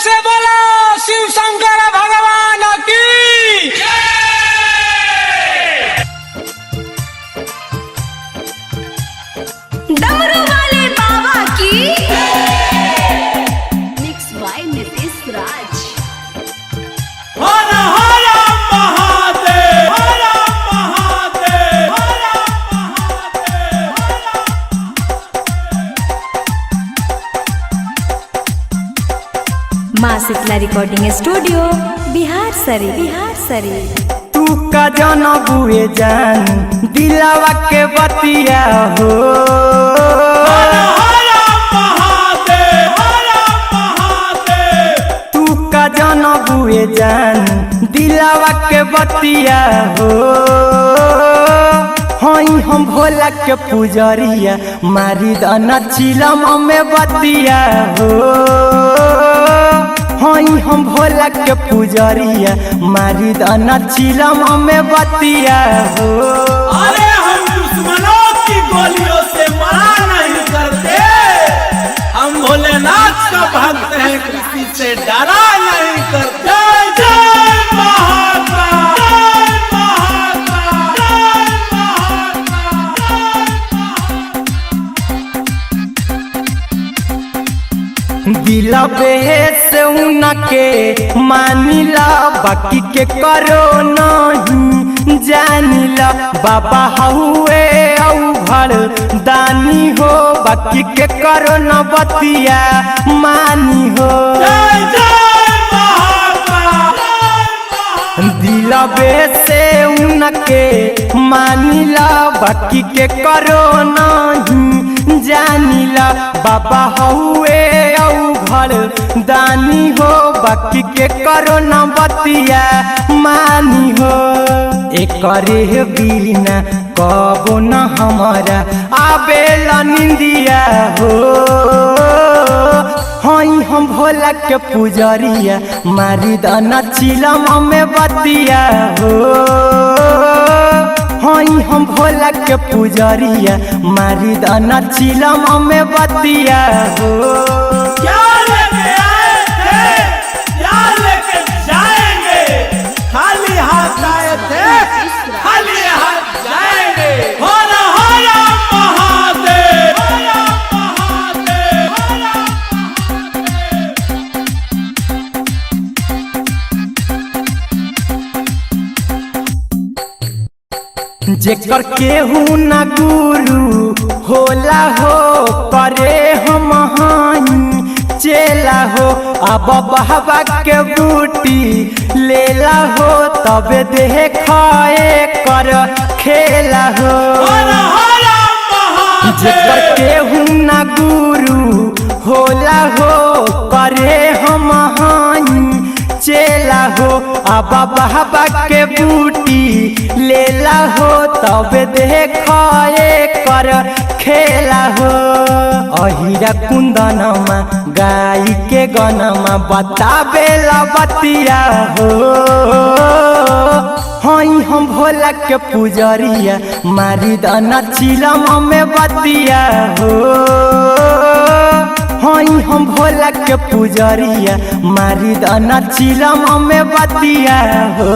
से बोलो शिव शंकर भगवान की। डमरू वाले बाबा की। मिक्स बाय नितीश राज। हर हर महादेव, हर महादेव, हर महादेव। माँ शीतला रिकॉर्डिंग स्टूडियो बिहार सरी। तू का जन बुए जान दिलावा के बतिया हो। हर हर महादेव, हर महादेव। तू का जन बुए जान दिलावा के बतिया हो। हई हम भोला के पुजरिया मारी दाना चिलम में बतिया हो। हई हम भोला के पुजरिया मारी दाना चिलम में बतिया हो। अरे हम दुश्मनों की गोलियों से मना नहीं करते, हम भोलेनाथ का भक्त हैं, किसी से डरा नहीं करते। जय महाकाल, जय महाकाल, जय दिला से उनके मानिला बाकी के करो नहीं जानिला। बाबा हुए औघड़ दानी हो बाकी के करो न बतिया मानी हो। जय जय महाकाल। दिला से उनके मानिला बाकी के करो नहीं जानिला। बाबा हुए औघड़ दानी हो बाकी के करो न बतिया मानी हो। एकरे बिना कबो न हमारा आवेला निंदिया हो। हई हम भोला के पुजरिया मारी दाना चिलम में बतिया हो। हई हम भोला के पुजरिया मारी दाना चिलम में बतिया हो। क्या लेके आए थे, क्या लेके जाएंगे, खाली हाथ आए थे, खाली हाथ जाएंगे। हर हर महादेव, हर महादेव, हर जेकर केहू न गुरु होला हो करे हम हई चेला हो। अब बाबा के बूटी लेला हो तबे देखाए कर खेला हो। हर हर जेकर महादेव। केहू न गुरु होला हो करे हम हई चेला हो। अब बाबा के बूटी लेला हो तब देखाए कर खेला हो। अहिरा कुंदनमा गाय के गनमा बतावेला बतिया हो। हई हम भोला के पुजरिया मारी दाना चिलम में बतिया हो। हई हम भोला के पुजरिया मारी दाना चिलम में बतिया हो।